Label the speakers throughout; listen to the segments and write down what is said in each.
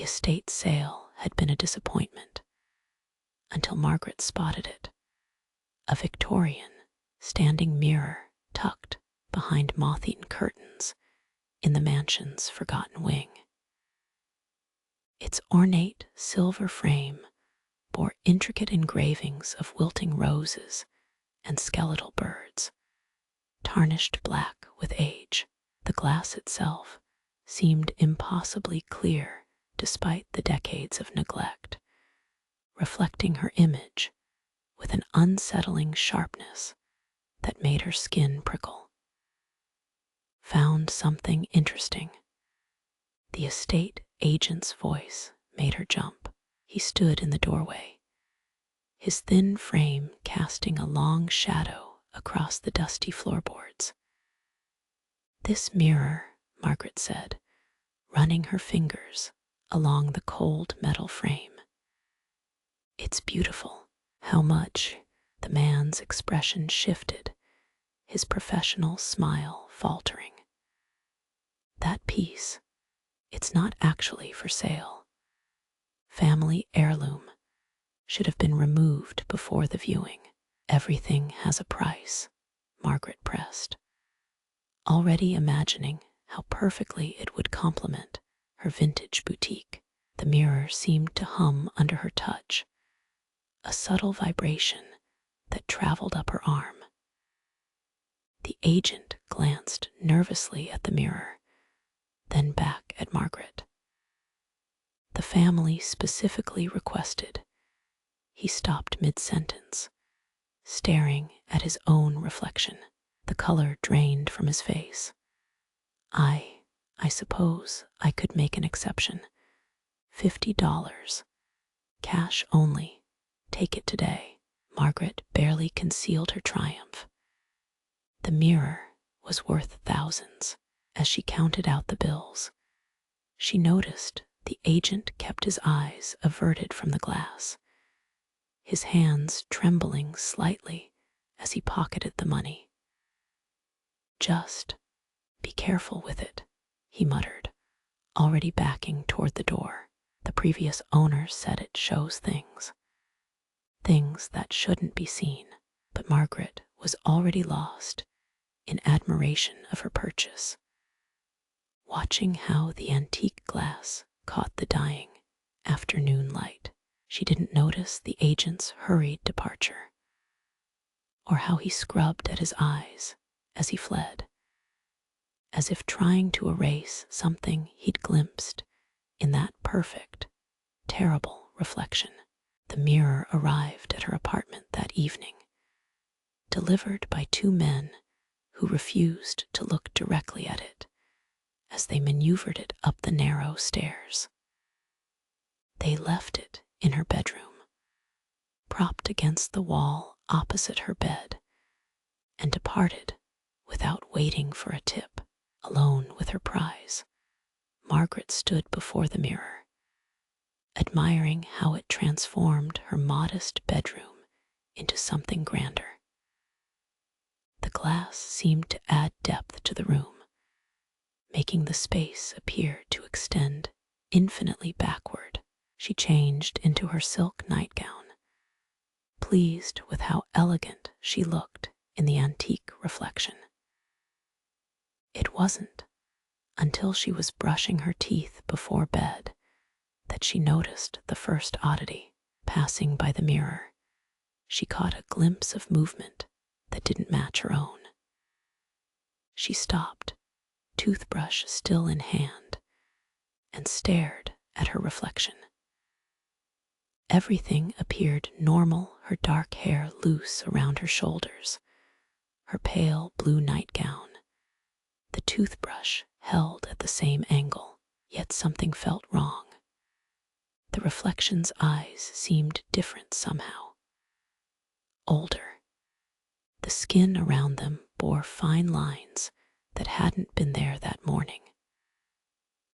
Speaker 1: The estate sale had been a disappointment until Margaret spotted it. A Victorian standing mirror tucked behind moth-eaten curtains in the mansion's forgotten wing. Its ornate silver frame bore intricate engravings of wilting roses and skeletal birds, tarnished black with age. The glass itself seemed impossibly clear despite the decades of neglect, reflecting her image with an unsettling sharpness that made her skin prickle. Found something interesting. The estate agent's voice made her jump. He stood in the doorway, his thin frame casting a long shadow across the dusty floorboards. "This mirror," Margaret said, running her fingers along the cold metal frame. "It's beautiful." "How much?" The man's expression shifted, his professional smile faltering. "That piece, it's not actually for sale. Family heirloom, should have been removed before the viewing." "Everything has a price," Margaret pressed, already imagining how perfectly it would complement her vintage boutique. The mirror seemed to hum under her touch, a subtle vibration that traveled up her arm. The agent glanced nervously at the mirror, then back at Margaret. "The family specifically requested." He stopped mid-sentence, staring at his own reflection. The color drained from his face. I suppose I could make an exception. $50. Cash only. Take it today." Margaret barely concealed her triumph. The mirror was worth thousands. As she counted out the bills, she noticed the agent kept his eyes averted from the glass, his hands trembling slightly as he pocketed the money. "Just be careful with it," he muttered, already backing toward the door. "The previous owner said it shows things that shouldn't be seen." But Margaret was already lost in admiration of her purchase, watching how the antique glass caught the dying afternoon light. She didn't notice the agent's hurried departure, or how he scrubbed at his eyes as he fled, as if trying to erase something he'd glimpsed in that perfect, terrible reflection. The mirror arrived at her apartment that evening, delivered by two men who refused to look directly at it as they maneuvered it up the narrow stairs. They left it in her bedroom, propped against the wall opposite her bed, and departed without waiting for a tip. Alone with her prize, Margaret stood before the mirror, admiring how it transformed her modest bedroom into something grander. The glass seemed to add depth to the room, making the space appear to extend infinitely backward. She changed into her silk nightgown, pleased with how elegant she looked in the antique reflection. It wasn't until she was brushing her teeth before bed that she noticed the first oddity. Passing by the mirror, she caught a glimpse of movement that didn't match her own. She stopped, toothbrush still in hand, and stared at her reflection. Everything appeared normal, her dark hair loose around her shoulders, her pale blue nightgown, the toothbrush held at the same angle, yet something felt wrong. The reflection's eyes seemed different somehow. Older. The skin around them bore fine lines that hadn't been there that morning.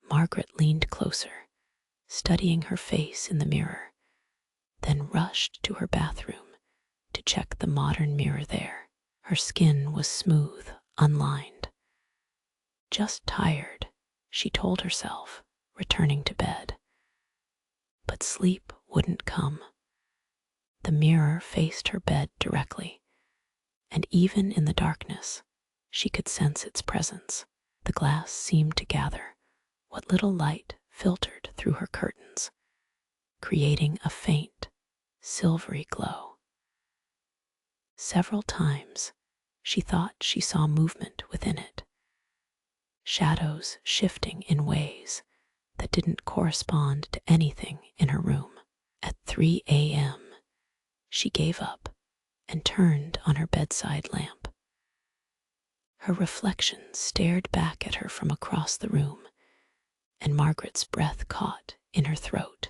Speaker 1: Margaret leaned closer, studying her face in the mirror, then rushed to her bathroom to check the modern mirror there. Her skin was smooth, unlined. Just tired, she told herself, returning to bed. but sleep wouldn't come. The mirror faced her bed directly, and even in the darkness, she could sense its presence. The glass seemed to gather what little light filtered through her curtains, creating a faint, silvery glow. Several times, she thought she saw movement within it, shadows shifting in ways that didn't correspond to anything in her room. At 3 a.m., she gave up and turned on her bedside lamp. Her reflection stared back at her from across the room, and Margaret's breath caught in her throat.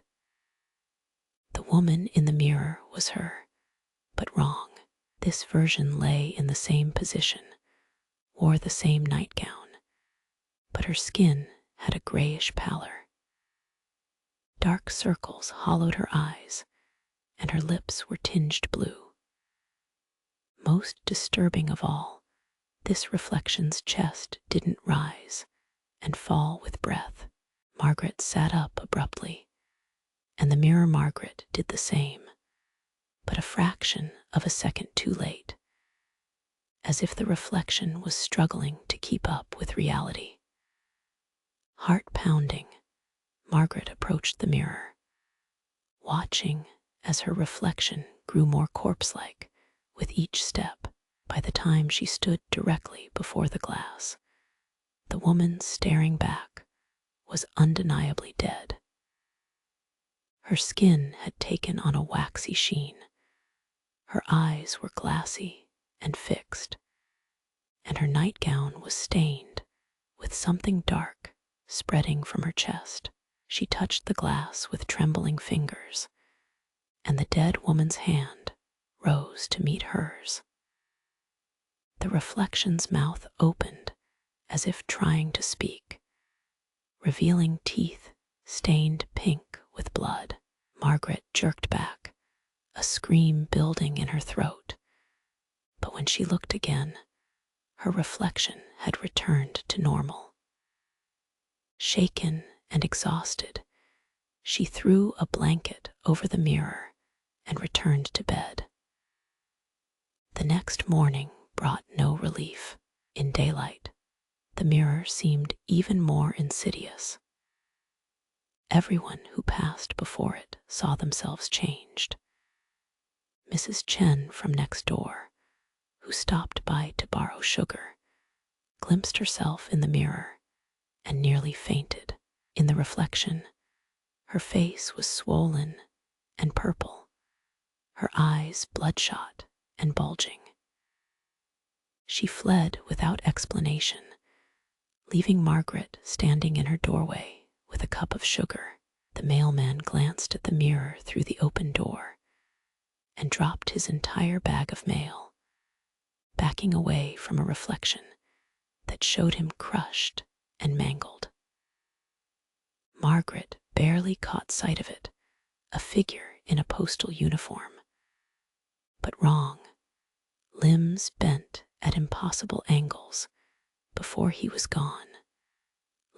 Speaker 1: The woman in the mirror was her, but wrong. This version lay in the same position, wore the same nightgown, but her skin had a grayish pallor. Dark circles hollowed her eyes, and her lips were tinged blue. Most disturbing of all, this reflection's chest didn't rise and fall with breath. Margaret sat up abruptly, and the mirror Margaret did the same, but a fraction of a second too late, as if the reflection was struggling to keep up with reality. Heart pounding, Margaret approached the mirror, watching as her reflection grew more corpse-like with each step. By the time she stood directly before the glass, the woman staring back was undeniably dead. Her skin had taken on a waxy sheen, her eyes were glassy and fixed, and her nightgown was stained with something dark spreading from her chest. She touched the glass with trembling fingers, and the dead woman's hand rose to meet hers. The reflection's mouth opened as if trying to speak, revealing teeth stained pink with blood. Margaret jerked back, a scream building in her throat, but when she looked again, her reflection had returned to normal. Shaken and exhausted, she threw a blanket over the mirror and returned to bed. The next morning brought no relief. In daylight, the mirror seemed even more insidious. Everyone who passed before it saw themselves changed. Mrs. Chen from next door, who stopped by to borrow sugar, glimpsed herself in the mirror and nearly fainted. In the reflection, her face was swollen and purple, her eyes bloodshot and bulging. She fled without explanation, leaving Margaret standing in her doorway with a cup of sugar. The mailman glanced at the mirror through the open door and dropped his entire bag of mail, backing away from a reflection that showed him crushed and mangled. Margaret barely caught sight of it, a figure in a postal uniform. But wrong, limbs bent at impossible angles before he was gone,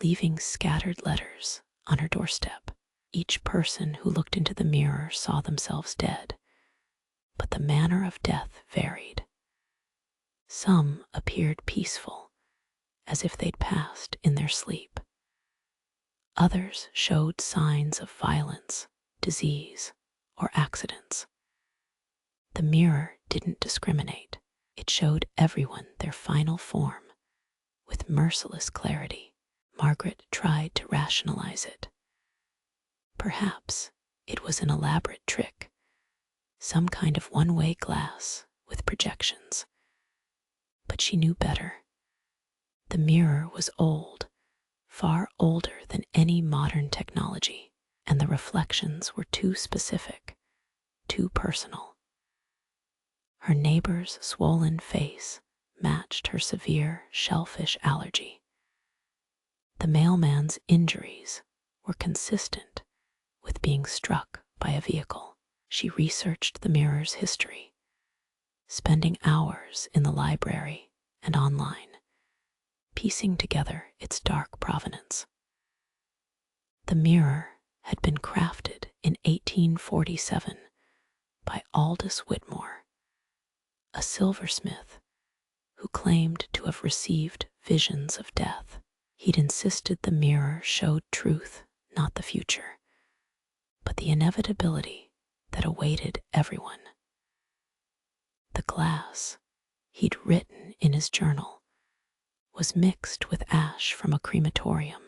Speaker 1: leaving scattered letters on her doorstep. Each person who looked into the mirror saw themselves dead, but the manner of death varied. Some appeared peaceful, as if they'd passed in their sleep. Others showed signs of violence, disease, or accidents. The mirror didn't discriminate. It showed everyone their final form with merciless clarity. Margaret tried to rationalize it. Perhaps it was an elaborate trick, some kind of one-way glass with projections. But she knew better. The mirror was old, far older than any modern technology, and the reflections were too specific, too personal. Her neighbor's swollen face matched her severe shellfish allergy. The mailman's injuries were consistent with being struck by a vehicle. She researched the mirror's history, spending hours in the library and online, piecing together its dark provenance. The mirror had been crafted in 1847 by Aldous Whitmore, a silversmith who claimed to have received visions of death. He'd insisted the mirror showed truth, not the future, but the inevitability that awaited everyone. The glass, he'd written in his journal, was mixed with ash from a crematorium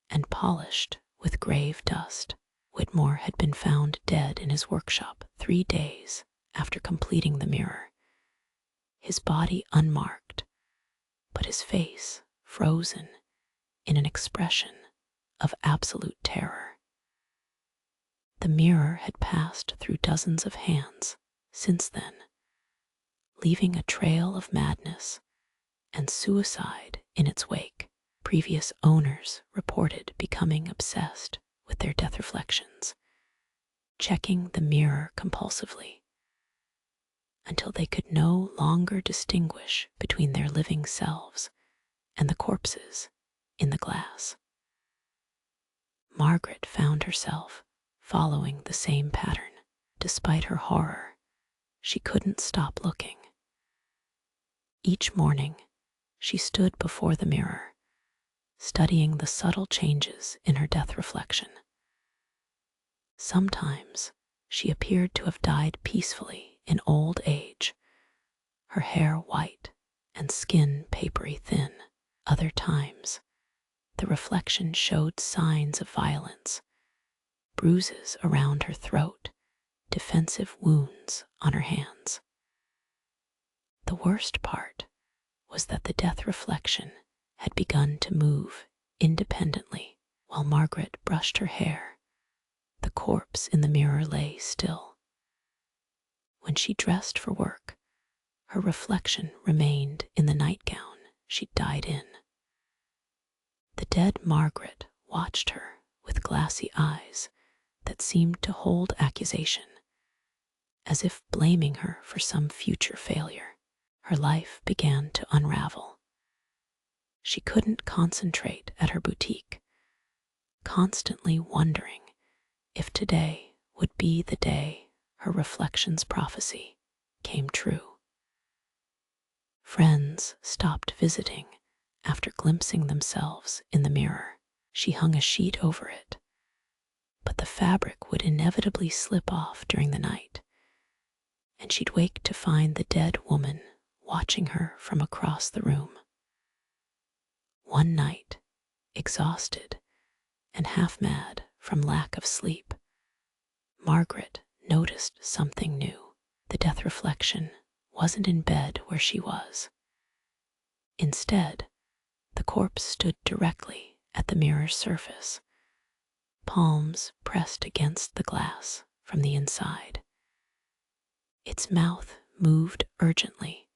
Speaker 1: and polished with grave dust. Whitmore had been found dead in his workshop 3 days after completing the mirror, his body unmarked, but his face frozen in an expression of absolute terror. The mirror had passed through dozens of hands since then, leaving a trail of madness and suicide in its wake. Previous owners reported becoming obsessed with their death reflections, checking the mirror compulsively until they could no longer distinguish between their living selves and the corpses in the glass. Margaret found herself following the same pattern. Despite her horror, she couldn't stop looking. Each morning, she stood before the mirror, studying the subtle changes in her death reflection. Sometimes she appeared to have died peacefully in old age, her hair white and skin papery thin. Other times, the reflection showed signs of violence, bruises around her throat, defensive wounds on her hands. The worst part was that the death reflection had begun to move independently. While Margaret brushed her hair, the corpse in the mirror lay still. When she dressed for work, her reflection remained in the nightgown she'd died in. The dead Margaret watched her with glassy eyes that seemed to hold accusation, as if blaming her for some future failure. Her life began to unravel. She couldn't concentrate at her boutique, constantly wondering if today would be the day her reflection's prophecy came true. Friends stopped visiting after glimpsing themselves in the mirror. She hung a sheet over it, but the fabric would inevitably slip off during the night, and she'd wake to find the dead woman watching her from across the room. One night, exhausted and half mad from lack of sleep, Margaret noticed something new. The death reflection wasn't in bed where she was. Instead, the corpse stood directly at the mirror's surface, palms pressed against the glass from the inside. Its mouth moved urgently,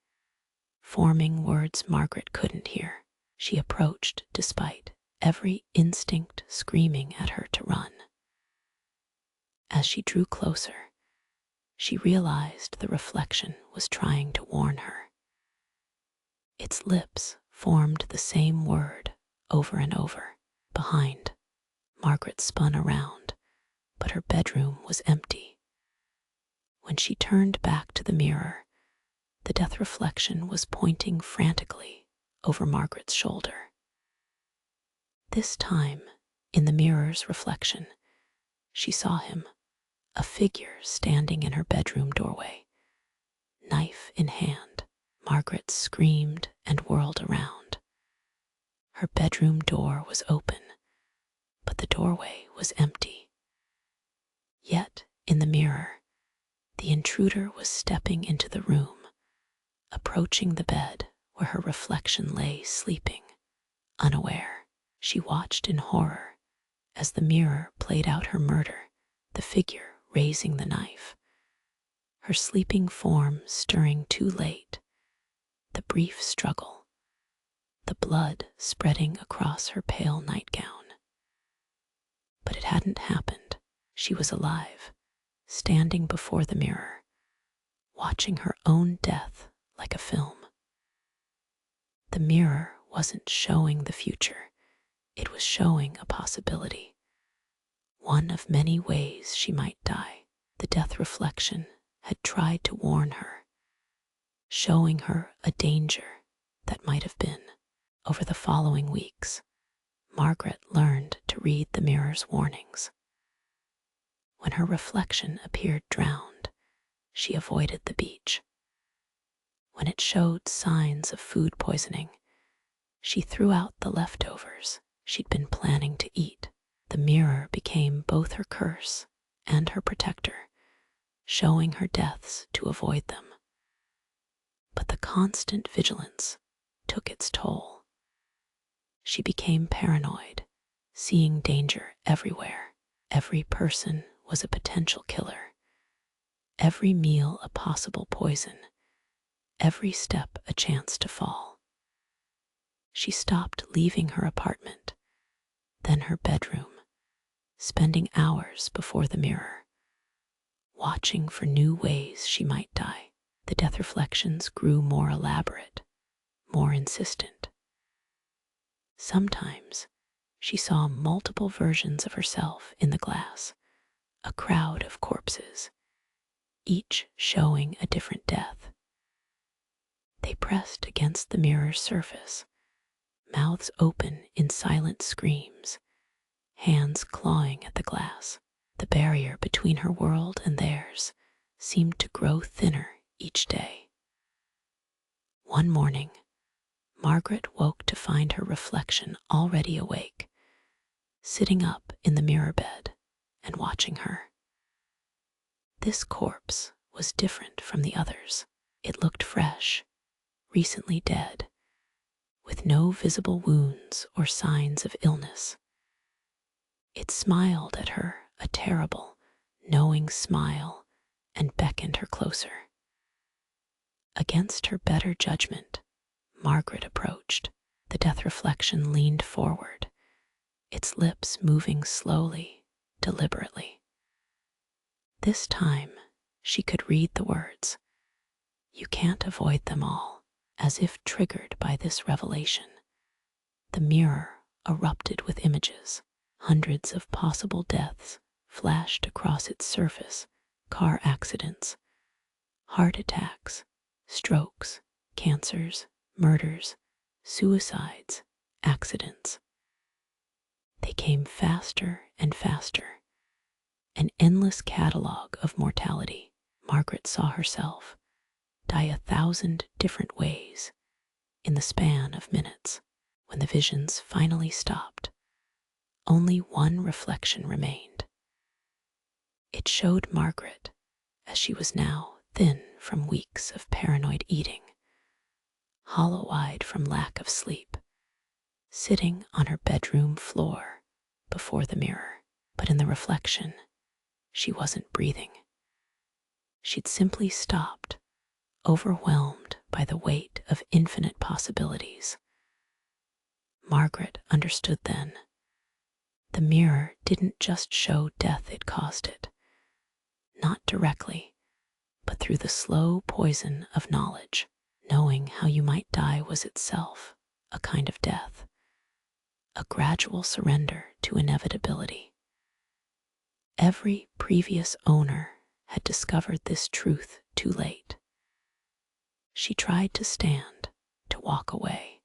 Speaker 1: forming words Margaret couldn't hear. She approached despite every instinct screaming at her to run. As she drew closer, she realized the reflection was trying to warn her. Its lips formed the same word over and over. Behind, Margaret spun around, but her bedroom was empty. When she turned back to the mirror, the death reflection was pointing frantically over Margaret's shoulder. This time, in the mirror's reflection, she saw him, a figure standing in her bedroom doorway, knife in hand. Margaret screamed and whirled around. Her bedroom door was open, but the doorway was empty. Yet, in the mirror, the intruder was stepping into the room, approaching the bed where her reflection lay sleeping, unaware. She watched in horror as the mirror played out her murder, the figure raising the knife, her sleeping form stirring too late, the brief struggle, the blood spreading across her pale nightgown. But it hadn't happened. She was alive, standing before the mirror, watching her own death like a film. The mirror wasn't showing the future, it was showing a possibility, one of many ways she might die. The death reflection had tried to warn her, showing her a danger that might have been. Over the following weeks, Margaret learned to read the mirror's warnings. When her reflection appeared drowned, she avoided the beach. When it showed signs of food poisoning, she threw out the leftovers she'd been planning to eat. The mirror became both her curse and her protector, showing her deaths to avoid them. But the constant vigilance took its toll. She became paranoid, seeing danger everywhere. Every person was a potential killer, every meal a possible poison, every step a chance to fall. She stopped leaving her apartment, then her bedroom, spending hours before the mirror, watching for new ways she might die. The death reflections grew more elaborate, more insistent. Sometimes she saw multiple versions of herself in the glass, a crowd of corpses, each showing a different death. They pressed against the mirror's surface, mouths open in silent screams, hands clawing at the glass. The barrier between her world and theirs seemed to grow thinner each day. One morning, Margaret woke to find her reflection already awake, sitting up in the mirror bed and watching her. This corpse was different from the others. It looked fresh, recently dead, with no visible wounds or signs of illness. It smiled at her, a terrible, knowing smile, and beckoned her closer. Against her better judgment, Margaret approached. The death reflection leaned forward, its lips moving slowly, deliberately. This time, she could read the words, "You can't avoid them all." As if triggered by this revelation, the mirror erupted with images. Hundreds of possible deaths flashed across its surface: car accidents, heart attacks, strokes, cancers, murders, suicides, accidents. They came faster and faster, an endless catalog of mortality. Margaret saw herself die 1,000 different ways in the span of minutes. When the visions finally stopped, only one reflection remained. It showed Margaret, as she was now thin from weeks of paranoid eating, hollow-eyed from lack of sleep, sitting on her bedroom floor before the mirror. But in the reflection, she wasn't breathing. She'd simply stopped, overwhelmed by the weight of infinite possibilities. Margaret understood then. The mirror didn't just show death, it caused it. Not directly, but through the slow poison of knowledge. Knowing how you might die was itself a kind of death, a gradual surrender to inevitability. Every previous owner had discovered this truth too late. She tried to stand, to walk away,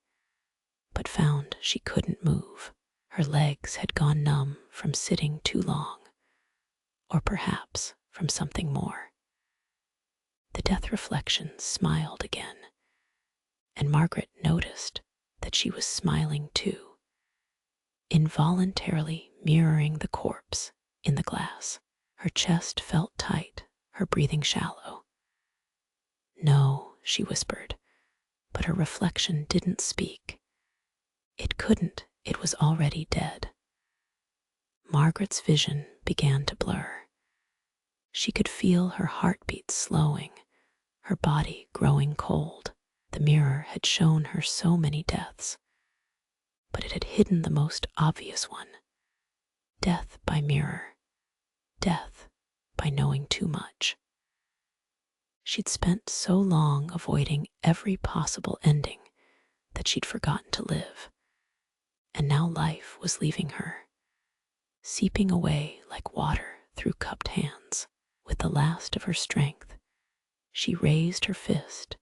Speaker 1: but found she couldn't move. Her legs had gone numb from sitting too long, or perhaps from something more. The death reflection smiled again, and Margaret noticed that she was smiling too, involuntarily mirroring the corpse in the glass. Her chest felt tight, her breathing shallow. "No," she whispered, but her reflection didn't speak. It couldn't, it was already dead. Margaret's vision began to blur. She could feel her heartbeat slowing, her body growing cold. The mirror had shown her so many deaths, but it had hidden the most obvious one: death by mirror, death by knowing too much. She'd spent so long avoiding every possible ending that she'd forgotten to live, and now life was leaving her, seeping away like water through cupped hands. With the last of her strength, she raised her fist,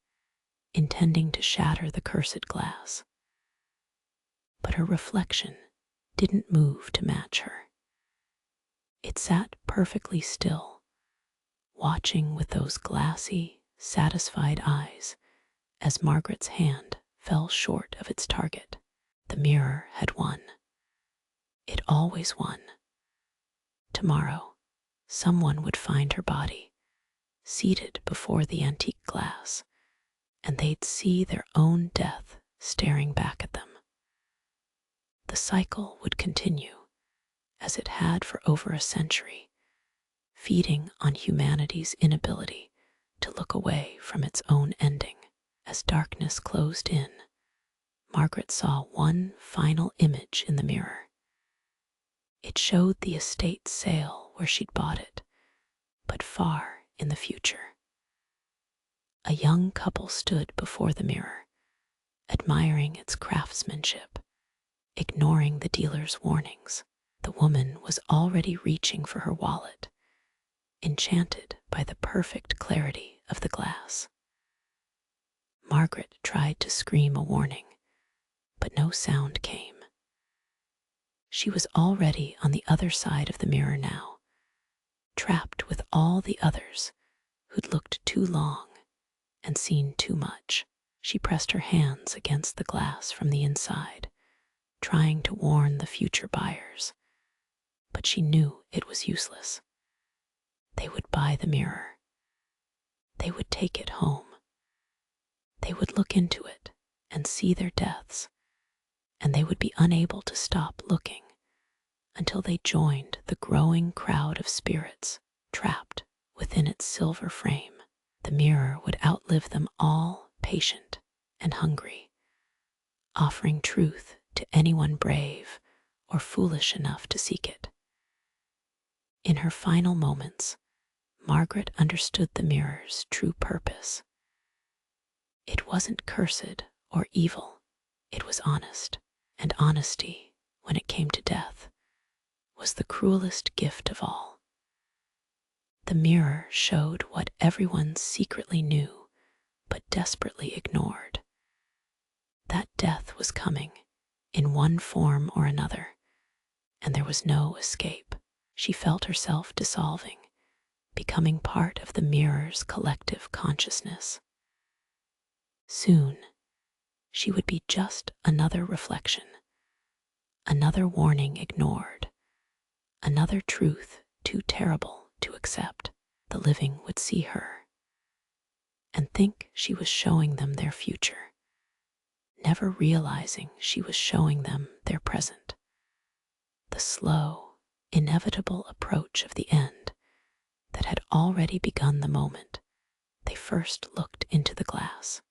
Speaker 1: intending to shatter the cursed glass. But her reflection didn't move to match her. It sat perfectly still, watching with those glassy, satisfied eyes as Margaret's hand fell short of its target. The mirror had won. It always won. Tomorrow, someone would find her body, seated before the antique glass, and they'd see their own death staring back at them. The cycle would continue, as it had for over a century, feeding on humanity's inability to look away from its own ending. As darkness closed in, Margaret saw one final image in the mirror. It showed the estate sale where she'd bought it, but far in the future. A young couple stood before the mirror, admiring its craftsmanship, ignoring the dealer's warnings. The woman was already reaching for her wallet, enchanted by the perfect clarity of the glass. Margaret tried to scream a warning, but no sound came. She was already on the other side of the mirror now, trapped with all the others who'd looked too long and seen too much. She pressed her hands against the glass from the inside, trying to warn the future buyers, but she knew it was useless. They would buy the mirror. They would take it home. They would look into it and see their deaths, and they would be unable to stop looking until they joined the growing crowd of spirits trapped within its silver frame. The mirror would outlive them all, patient and hungry, offering truth to anyone brave or foolish enough to seek it. In her final moments, Margaret understood the mirror's true purpose. It wasn't cursed or evil, it was honest, and honesty, when it came to death, was the cruelest gift of all. The mirror showed what everyone secretly knew but desperately ignored: that death was coming in one form or another, and there was no escape. She felt herself dissolving, becoming part of the mirror's collective consciousness. Soon, she would be just another reflection, another warning ignored, another truth too terrible to accept. The living would see her and think she was showing them their future, never realizing she was showing them their present. The slow, inevitable approach of the end that had already begun the moment they first looked into the glass.